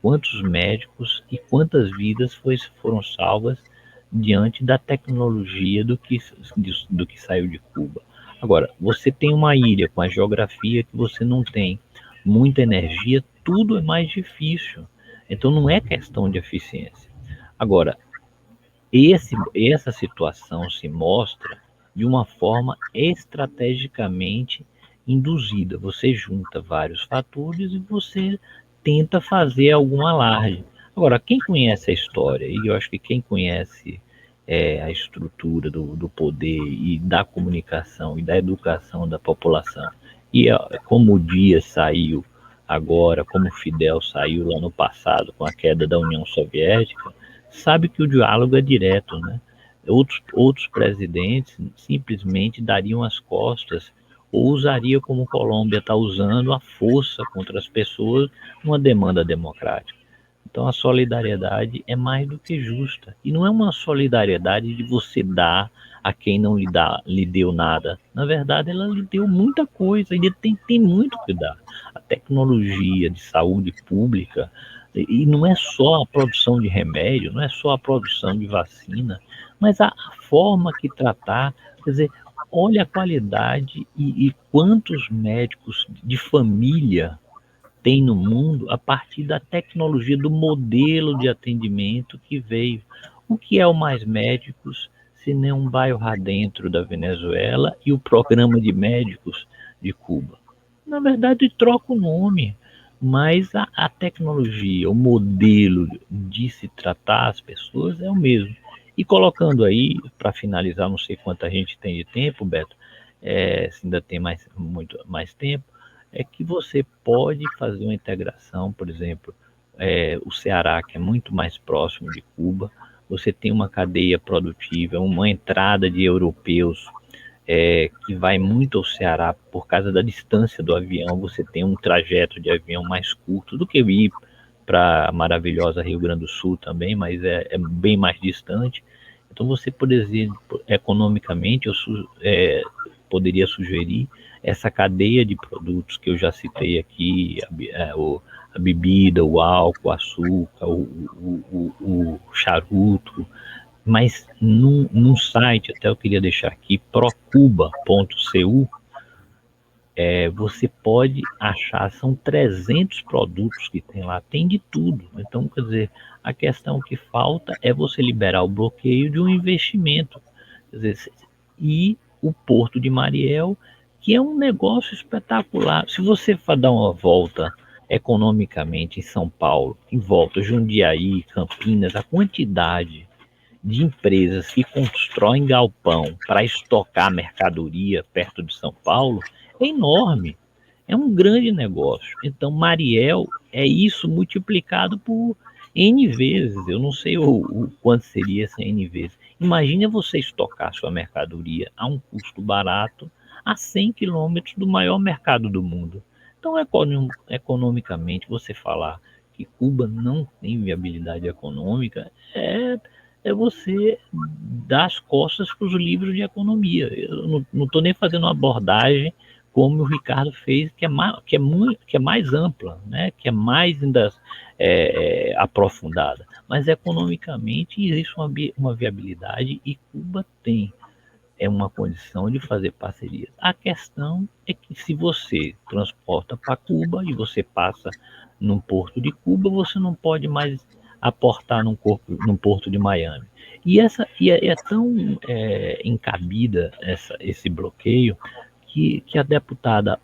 C: Quantos médicos e quantas vidas foram salvas diante da tecnologia do que saiu de Cuba. Agora, você tem uma ilha com a geografia que você não tem muita energia, tudo é mais difícil. Então não é questão de eficiência. Agora, essa situação se mostra de uma forma estrategicamente induzida. Você junta vários fatores e você tenta fazer algum alarde. Agora, quem conhece a história, e eu acho que quem conhece a estrutura do poder e da comunicação e da educação da população, e como o Dias saiu agora, como o Fidel saiu lá no passado com a queda da União Soviética, sabe que o diálogo é direto, né? Outros presidentes simplesmente dariam as costas ou usaria, como Colômbia está usando, a força contra as pessoas numa demanda democrática. Então a solidariedade é mais do que justa. E não é uma solidariedade de você dar a quem não lhe deu nada. Na verdade, ela lhe deu muita coisa, ainda tem muito que dar. A tecnologia de saúde pública, e não é só a produção de remédio, não é só a produção de vacina, mas a forma que tratar, quer dizer, olha a qualidade e quantos médicos de família tem no mundo a partir da tecnologia, do modelo de atendimento que veio. O que é o Mais Médicos, se nem um bairro dentro da Venezuela e o programa de médicos de Cuba? Na verdade, troca o nome, mas a tecnologia, o modelo de se tratar as pessoas é o mesmo. E colocando aí, para finalizar, não sei quanta gente tem de tempo, Beto, se ainda tem muito mais tempo, é que você pode fazer uma integração, por exemplo, o Ceará, que é muito mais próximo de Cuba, você tem uma cadeia produtiva, uma entrada de europeus que vai muito ao Ceará por causa da distância do avião, você tem um trajeto de avião mais curto do que ir para a maravilhosa Rio Grande do Sul também, mas é bem mais distante. Então você, por exemplo, economicamente, poderia sugerir essa cadeia de produtos que eu já citei aqui, a bebida, o álcool, o açúcar, o charuto, mas num site, até eu queria deixar aqui, procuba.cu, você pode achar, são 300 produtos que tem lá, tem de tudo. Então, quer dizer, a questão que falta é você liberar o bloqueio de um investimento. Quer dizer, e o Porto de Mariel, que é um negócio espetacular. Se você for dar uma volta economicamente em São Paulo, em volta, Jundiaí, Campinas, a quantidade de empresas que constroem galpão para estocar mercadoria perto de São Paulo é enorme. É um grande negócio. Então, Mariel é isso multiplicado por N vezes. Eu não sei o quanto seria essa N vezes. Imagina você estocar sua mercadoria a um custo barato a 100 quilômetros do maior mercado do mundo. Então, economicamente, você falar que Cuba não tem viabilidade econômica é você dar as costas para os livros de economia. Eu não estou nem fazendo uma abordagem como o Ricardo fez, que é mais ampla, né? Que é mais ainda aprofundada. Mas economicamente existe uma viabilidade e Cuba tem uma condição de fazer parcerias. A questão é que se você transporta para Cuba e você passa num porto de Cuba, você não pode mais aportar num porto de Miami. E é tão encabida esse bloqueio que a deputada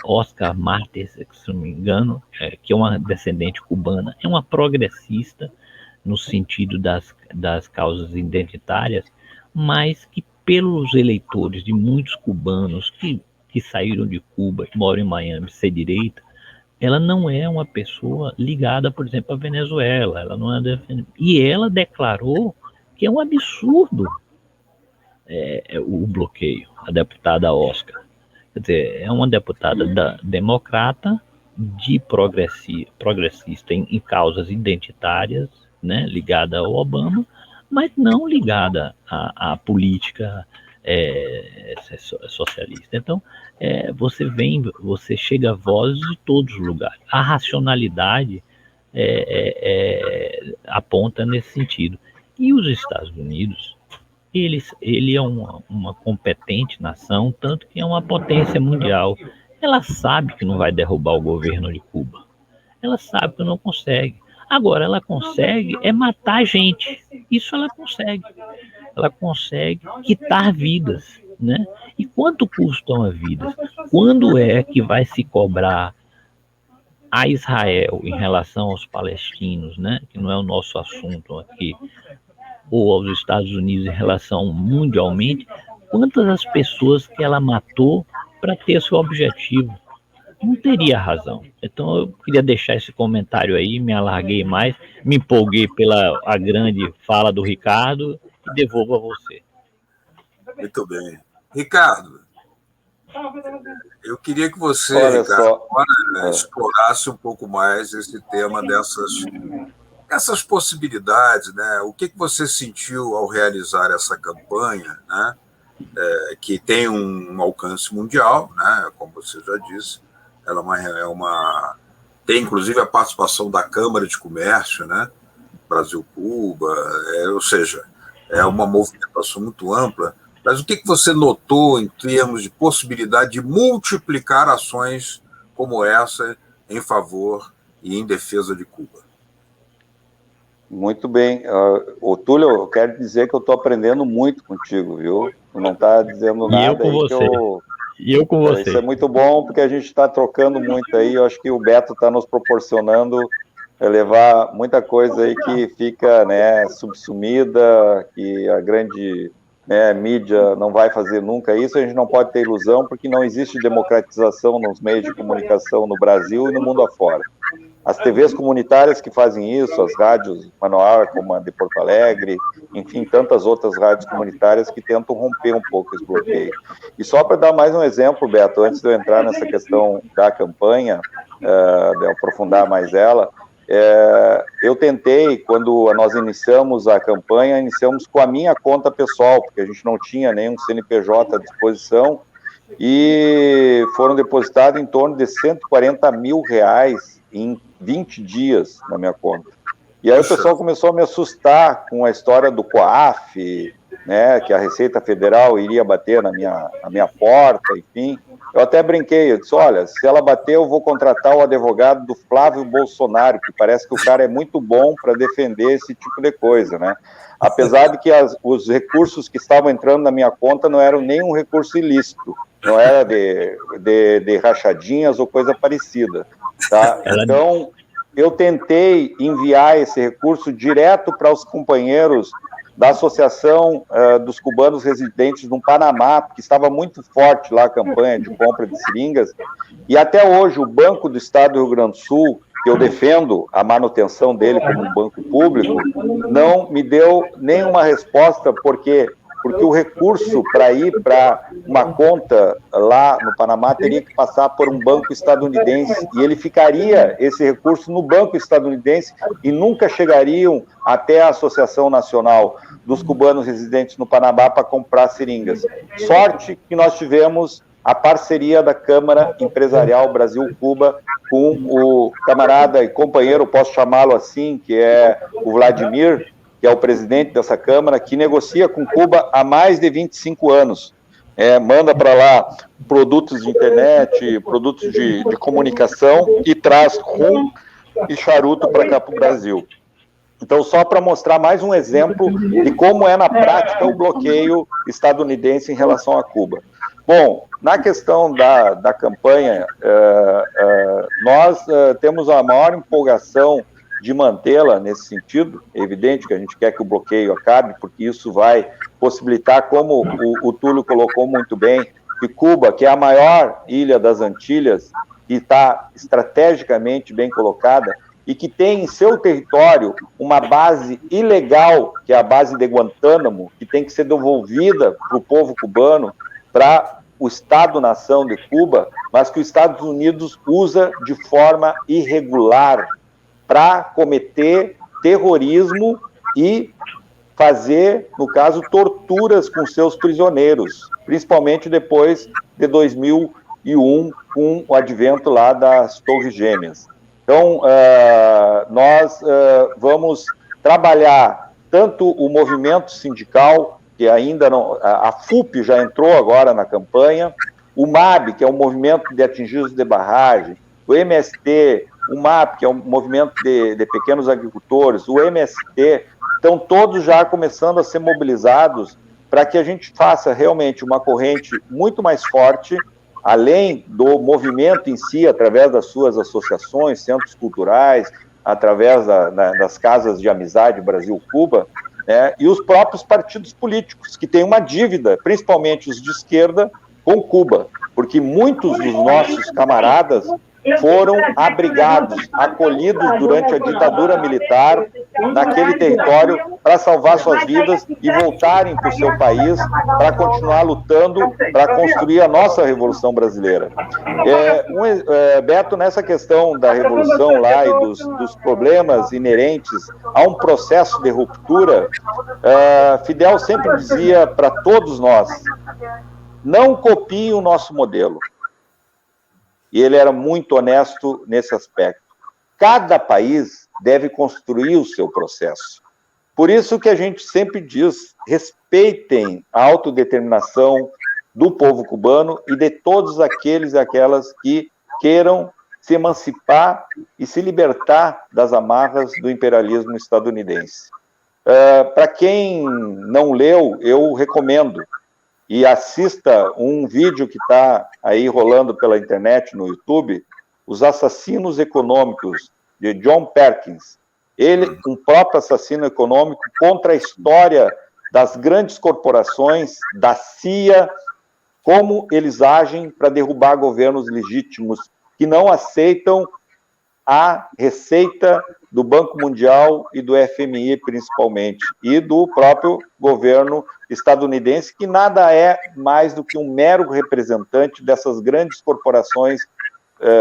C: Oscar Martes, se não me engano, que é uma descendente cubana, é uma progressista no sentido das causas identitárias, mas que pelos eleitores de muitos cubanos que saíram de Cuba e moram em Miami ser direita, ela não é uma pessoa ligada, por exemplo, à Venezuela. Ela não é e ela declarou que é um absurdo o bloqueio, a deputada Oscar. Quer dizer, é uma deputada democrata de progressista em causas identitárias, né, ligada ao Obama, mas não ligada à política socialista. Então, você chega a vozes de todos os lugares. A racionalidade aponta nesse sentido. E os Estados Unidos, ele é uma competente nação, tanto que é uma potência mundial. Ela sabe que não vai derrubar o governo de Cuba. Ela sabe que não consegue. Agora, ela consegue matar gente. Isso ela consegue. Ela consegue quitar vidas, né? E quanto custa uma vida? Quando é que vai se cobrar a Israel em relação aos palestinos, né? Que não é o nosso assunto aqui, ou aos Estados Unidos em relação mundialmente, quantas as pessoas que ela matou para ter seu objetivo? Não teria razão. Então eu queria deixar esse comentário aí, me alarguei mais, me empolguei pela a grande fala do Ricardo e devolvo a você.
A: Muito bem. Ricardo, eu queria que você, Ricardo, agora explorasse um pouco mais esse tema essas possibilidades, né? O que você sentiu ao realizar essa campanha, né? Que tem um alcance mundial, né? Como você já disse, ela tem inclusive a participação da Câmara de Comércio, né? Brasil-Cuba, ou seja, é uma movimentação muito ampla. Mas o que você notou em termos de possibilidade de multiplicar ações como essa em favor e em defesa de Cuba?
B: Muito bem. Ô, Túlio, eu quero dizer que eu estou aprendendo muito contigo, viu? Tu não está dizendo nada.
C: E eu com você. E eu com você.
B: Isso é muito bom, porque a gente está trocando muito aí. Eu acho que o Beto está nos proporcionando levar muita coisa aí que fica, né, subsumida, que a grande, né, mídia não vai fazer nunca isso. A gente não pode ter ilusão, porque não existe democratização nos meios de comunicação no Brasil e no mundo afora. As TVs comunitárias que fazem isso, as rádios manual, como a de Porto Alegre, enfim, tantas outras rádios comunitárias que tentam romper um pouco esse bloqueio. E só para dar mais um exemplo, Beto, antes de eu entrar nessa questão da campanha, de aprofundar mais ela, eu tentei, quando nós iniciamos a campanha, iniciamos com a minha conta pessoal, porque a gente não tinha nenhum CNPJ à disposição, e foram depositados em torno de R$140 mil em 20 dias na minha conta. E aí o pessoal começou a me assustar com a história do COAF, né, que a Receita Federal iria bater na minha porta, enfim. Eu até brinquei, eu disse, olha, se ela bater, eu vou contratar o advogado do Flávio Bolsonaro, que parece que o cara é muito bom para defender esse tipo de coisa, né? Apesar de que os recursos que estavam entrando na minha conta não eram nenhum recurso ilícito, não era de rachadinhas ou coisa parecida, tá? Então, eu tentei enviar esse recurso direto para os companheiros da Associação dos Cubanos Residentes no Panamá, porque estava muito forte lá a campanha de compra de seringas, e até hoje o Banco do Estado do Rio Grande do Sul, que eu defendo a manutenção dele como um banco público, não me deu nenhuma resposta, porque o recurso para ir para uma conta lá no Panamá teria que passar por um banco estadunidense, e ele ficaria, esse recurso, no banco estadunidense, e nunca chegariam até a Associação Nacional dos Cubanos Residentes no Panamá para comprar seringas. Sorte que nós tivemos a parceria da Câmara Empresarial Brasil-Cuba com o camarada e companheiro, posso chamá-lo assim, que é o Vladimir, que é o presidente dessa Câmara, que negocia com Cuba há mais de 25 anos. Manda para lá produtos de internet, produtos de comunicação, e traz rum e charuto para cá para o Brasil. Então, só para mostrar mais um exemplo de como é na prática o bloqueio estadunidense em relação a Cuba. Bom, na questão da campanha, nós temos a maior empolgação de mantê-la nesse sentido. É evidente que a gente quer que o bloqueio acabe, porque isso vai possibilitar, como o Túlio colocou muito bem, que Cuba, que é a maior ilha das Antilhas, que está estrategicamente bem colocada, e que tem em seu território uma base ilegal, que é a base de Guantánamo, que tem que ser devolvida para o povo cubano, para o Estado-nação de Cuba, mas que os Estados Unidos usa de forma irregular para cometer terrorismo e fazer, no caso, torturas com seus prisioneiros, principalmente depois de 2001, com o advento lá das Torres Gêmeas. Então, nós vamos trabalhar tanto o movimento sindical, que ainda não... A FUP já entrou agora na campanha, o MAB, que é o Movimento de Atingidos de Barragem, o MST, o MAP, que é um movimento de pequenos agricultores, o MST, estão todos já começando a ser mobilizados para que a gente faça realmente uma corrente muito mais forte, além do movimento em si, através das suas associações, centros culturais, através das casas de amizade Brasil-Cuba, né, e os próprios partidos políticos, que têm uma dívida, principalmente os de esquerda, com Cuba, porque muitos dos nossos camaradas foram abrigados, acolhidos durante a ditadura militar naquele território para salvar suas vidas e voltarem para o seu país para continuar lutando para construir a nossa Revolução Brasileira. Beto, nessa questão da Revolução lá e dos problemas inerentes a um processo de ruptura, Fidel sempre dizia para todos nós, não copiem o nosso modelo. E ele era muito honesto nesse aspecto. Cada país deve construir o seu processo. Por isso que a gente sempre diz, respeitem a autodeterminação do povo cubano e de todos aqueles e aquelas que queiram se emancipar e se libertar das amarras do imperialismo estadunidense. Para quem não leu, eu recomendo. E assista um vídeo que está aí rolando pela internet, no YouTube, Os Assassinos Econômicos, de John Perkins. Ele, um próprio assassino econômico, contra a história das grandes corporações, da CIA, como eles agem para derrubar governos legítimos, que não aceitam a receita do Banco Mundial e do FMI, principalmente, e do próprio governo estadunidense, que nada é mais do que um mero representante dessas grandes corporações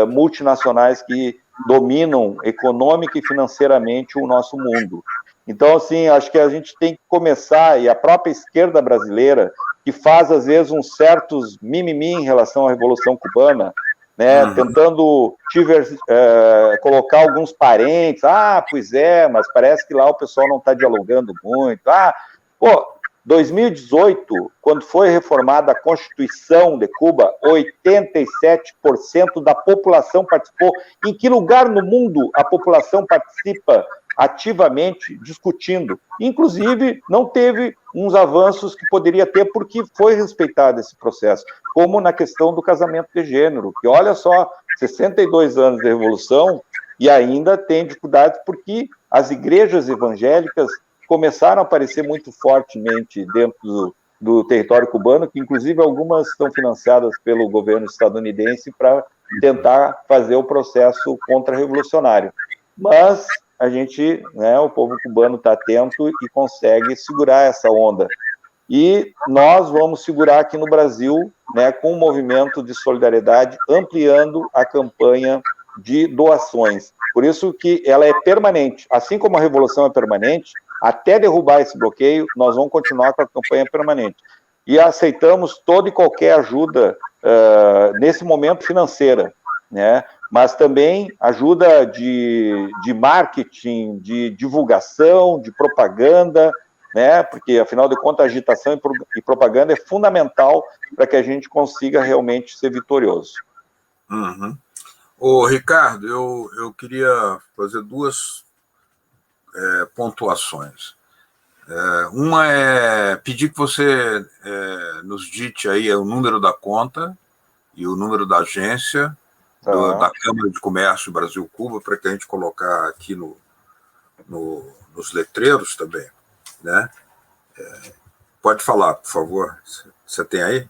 B: multinacionais que dominam econômica e financeiramente o nosso mundo. Então, assim, acho que a gente tem que começar, e a própria esquerda brasileira, que faz, às vezes, uns certos mimimi em relação à Revolução Cubana, né, tentando colocar alguns parentes, pois é, mas parece que lá o pessoal não está dialogando muito. 2018, quando foi reformada a Constituição de Cuba, 87% da população participou. Em que lugar no mundo a população participa ativamente discutindo? Inclusive, não teve uns avanços que poderia ter porque foi respeitado esse processo, como na questão do casamento de gênero, que olha só, 62 anos de Revolução e ainda tem dificuldades porque as igrejas evangélicas começaram a aparecer muito fortemente dentro do território cubano, que inclusive algumas estão financiadas pelo governo estadunidense para tentar fazer o processo contra-revolucionário. Mas a gente, o povo cubano está atento e consegue segurar essa onda. E nós vamos segurar aqui no Brasil, com um movimento de solidariedade, ampliando a campanha de doações. Por isso que ela é permanente. Assim como a Revolução é permanente, até derrubar esse bloqueio, nós vamos continuar com a campanha permanente. E aceitamos toda e qualquer ajuda, nesse momento, financeira, mas também ajuda de marketing, de divulgação, de propaganda, porque, afinal de contas, a agitação e propaganda é fundamental para que a gente consiga realmente ser vitorioso.
A: Ô, Ricardo, eu queria fazer duas pontuações. Uma é pedir que você nos dite aí o número da conta e o número da agência da Câmara de Comércio Brasil-Cuba, para que a gente colocar aqui nos letreiros também, pode falar, por favor. Você tem aí?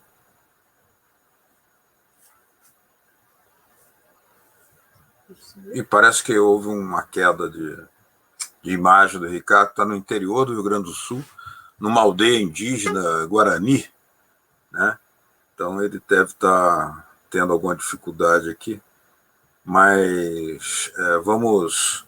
A: E parece que houve uma queda de imagem do Ricardo, está no interior do Rio Grande do Sul, numa aldeia indígena Guarani, Então ele deve estar tendo alguma dificuldade aqui, mas vamos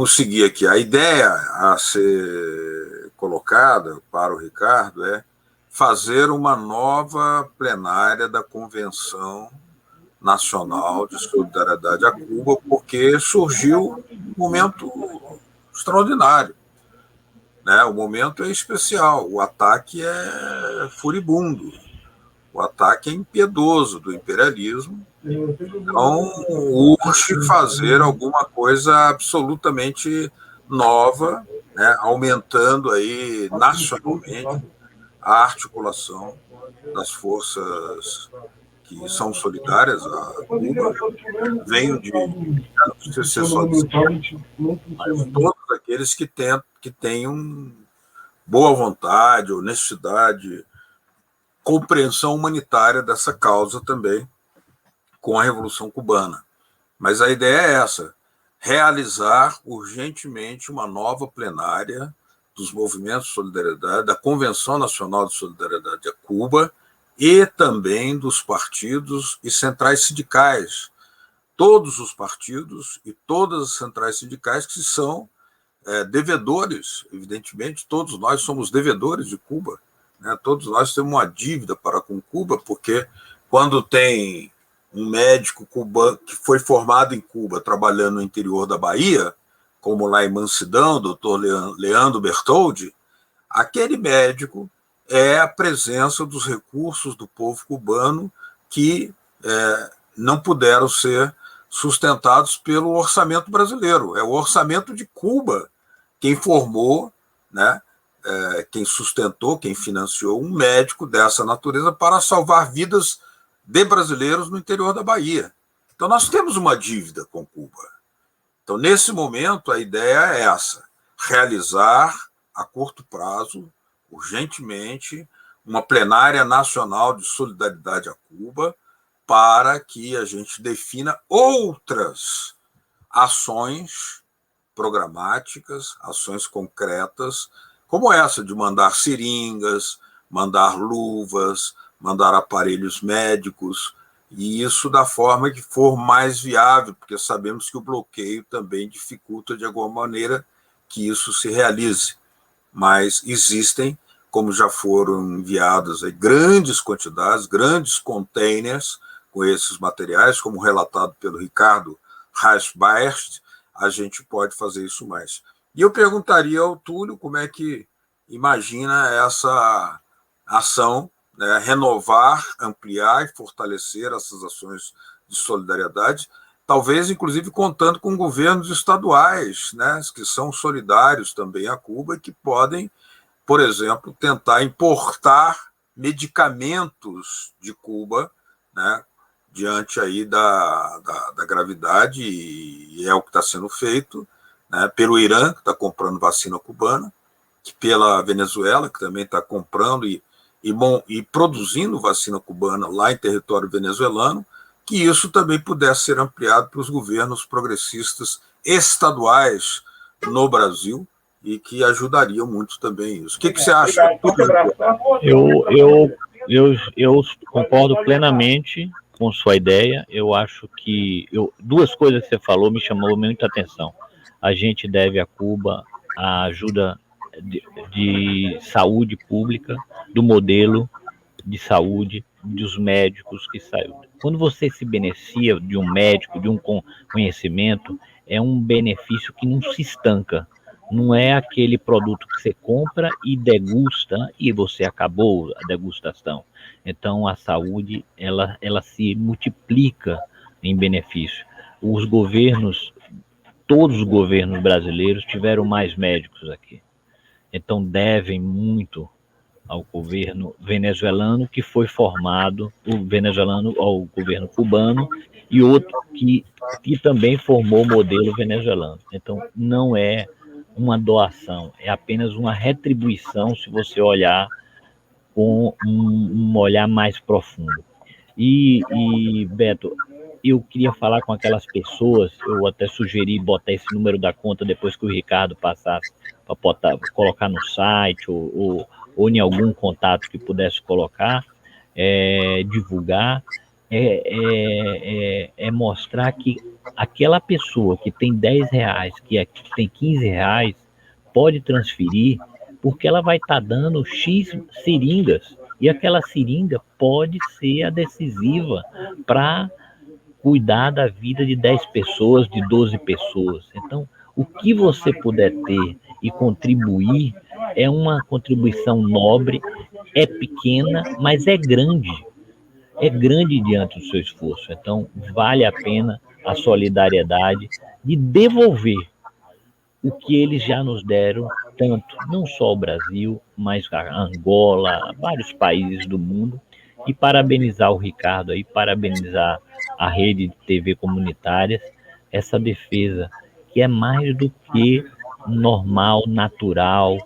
A: seguir aqui. A ideia a ser colocada para o Ricardo é fazer uma nova plenária da Convenção Nacional de Solidariedade a Cuba, porque surgiu um momento extraordinário. O momento é especial, o ataque é furibundo, o ataque é impiedoso do imperialismo. Então, urge fazer alguma coisa absolutamente nova, aumentando aí nacionalmente a articulação das forças que são solidárias a Cuba. Venho de ser só de mas todos aqueles que tenham boa vontade, honestidade, compreensão humanitária dessa causa também, com a Revolução Cubana. Mas a ideia é essa: realizar urgentemente uma nova plenária dos movimentos de solidariedade, da Convenção Nacional de Solidariedade a Cuba e também dos partidos e centrais sindicais. Todos os partidos e todas as centrais sindicais que são devedores, evidentemente, todos nós somos devedores de Cuba, né? Todos nós temos uma dívida para com Cuba, porque quando tem um médico cubano que foi formado em Cuba, trabalhando no interior da Bahia, como lá em Mansidão, o doutor Leandro Bertoldi, aquele médico é a presença dos recursos do povo cubano que não puderam ser sustentados pelo orçamento brasileiro. É o orçamento de Cuba quem formou, né, quem sustentou, quem financiou um médico dessa natureza para salvar vidas de brasileiros no interior da Bahia. Então, nós temos uma dívida com Cuba. Então, nesse momento, a ideia é essa: realizar a curto prazo, urgentemente, uma plenária nacional de solidariedade a Cuba, para que a gente defina outras ações programáticas, ações concretas, como essa de mandar seringas, mandar luvas, mandar aparelhos médicos, e isso da forma que for mais viável, porque sabemos que o bloqueio também dificulta de alguma maneira que isso se realize. Mas existem, como já foram enviadas aí, grandes quantidades, grandes containers com esses materiais, como relatado pelo Ricardo Reisbart, a gente pode fazer isso mais. E eu perguntaria ao Túlio como é que imagina essa ação, né, renovar, ampliar e fortalecer essas ações de solidariedade, talvez, inclusive, contando com governos estaduais, né, que são solidários também a Cuba e que podem, por exemplo, tentar importar medicamentos de Cuba, né, diante aí da gravidade, e é o que está sendo feito, né, pelo Irã, que está comprando vacina cubana, que pela Venezuela, que também está comprando e produzindo vacina cubana lá em território venezuelano, que isso também pudesse ser ampliado para os governos progressistas estaduais no Brasil e que ajudariam muito também isso. O que você acha?
C: Eu concordo plenamente com sua ideia. Eu acho que duas coisas que você falou me chamou muita atenção. A gente deve a Cuba a ajuda de saúde pública, do modelo de saúde dos médicos que saíram. Quando você se beneficia de um médico, de um conhecimento, é um benefício que não se estanca. Não é aquele produto que você compra e degusta e você acabou a degustação. Então, a saúde, ela se multiplica em benefício. Os governos, todos os governos brasileiros tiveram mais médicos aqui. Então, devem muito ao governo venezuelano, que foi formado, o venezuelano ao governo cubano, e outro que também formou o modelo venezuelano. Então, não é uma doação, é apenas uma retribuição, se você olhar com um olhar mais profundo. E Beto, eu queria falar com aquelas pessoas, eu até sugeri botar esse número da conta depois que o Ricardo passasse, para colocar no site ou em algum contato que pudesse colocar, divulgar, mostrar que aquela pessoa que tem R$10, que tem R$15, pode transferir, porque ela vai estar dando X seringas, e aquela seringa pode ser a decisiva para cuidar da vida de 10 pessoas, de 12 pessoas. Então, o que você puder ter e contribuir é uma contribuição nobre, é pequena, mas é grande diante do seu esforço. Então, vale a pena a solidariedade de devolver o que eles já nos deram, tanto, não só o Brasil, mas a Angola, vários países do mundo, e parabenizar o Ricardo aí, parabenizar a rede de TV comunitárias, essa defesa que é mais do que normal, natural,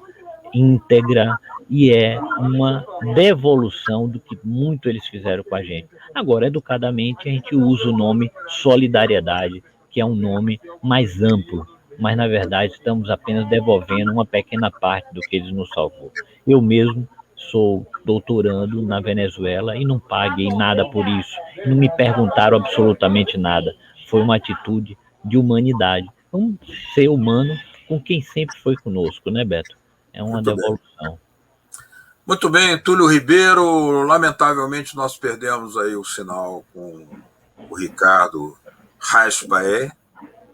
C: íntegra e é uma devolução do que muito eles fizeram com a gente. Agora, educadamente, a gente usa o nome solidariedade, que é um nome mais amplo, mas na verdade estamos apenas devolvendo uma pequena parte do que eles nos salvou. Eu mesmo sou doutorando na Venezuela e não paguei nada por isso, não me perguntaram absolutamente nada. Foi uma atitude de humanidade, um ser humano com quem sempre foi conosco, né, Beto? É uma
A: Muito bem.
C: devolução.
A: Muito bem, Túlio Ribeiro. Lamentavelmente, nós perdemos aí o sinal com o Ricardo Raspaé,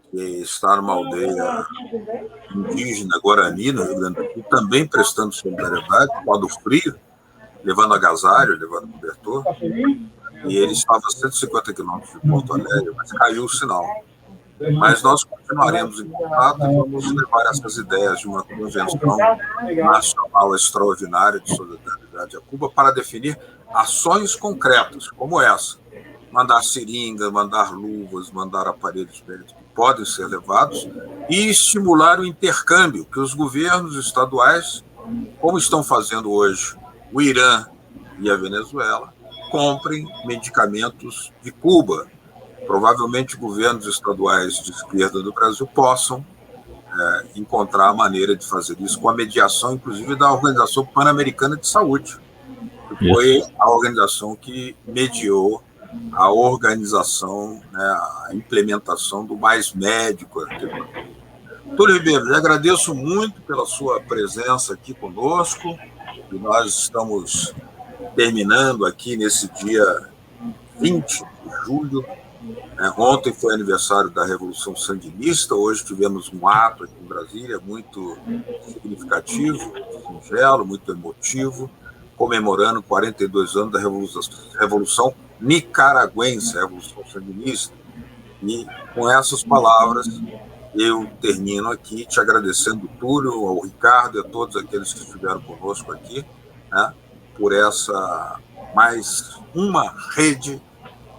A: que está numa aldeia indígena Guarani, no Rio Grande do Sul, também prestando solidariedade, lá do frio, levando agasalho, levando cobertor. E ele estava a 150 quilômetros de Porto Alegre, mas caiu o sinal. Mas nós continuaremos em contato e vamos levar essas ideias de uma convenção nacional extraordinária de solidariedade a Cuba para definir ações concretas, como essa. Mandar seringas, mandar luvas, mandar aparelhos médicos que podem ser levados e estimular o intercâmbio, que os governos estaduais, como estão fazendo hoje o Irã e a Venezuela, comprem medicamentos de Cuba. Provavelmente governos estaduais de esquerda do Brasil possam encontrar a maneira de fazer isso com a mediação, inclusive, da Organização Pan-Americana de Saúde, que foi a organização que mediou a organização, né, a implementação do Mais Médico. Túlio Ribeiro, lhe agradeço muito pela sua presença aqui conosco, e nós estamos terminando aqui nesse dia 20 de julho. Ontem foi aniversário da Revolução Sandinista, hoje tivemos um ato aqui em Brasília muito significativo, singelo, muito emotivo, comemorando 42 anos da Revolução Nicaragüense, a Revolução Sandinista. E com essas palavras eu termino aqui te agradecendo, Túlio, ao Ricardo e a todos aqueles que estiveram conosco aqui, né, por essa mais uma rede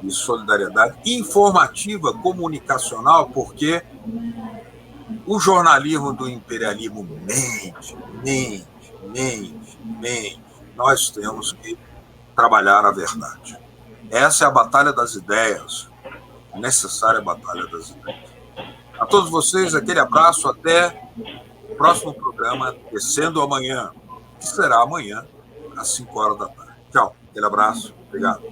A: de solidariedade informativa, comunicacional, porque o jornalismo do imperialismo mente. Nós temos que trabalhar a verdade. Essa é a batalha das ideias, a necessária batalha das ideias. A todos vocês, aquele abraço, até o próximo programa, Tecendo Amanhã, que será amanhã, às 5 horas da tarde. Tchau, aquele abraço, obrigado.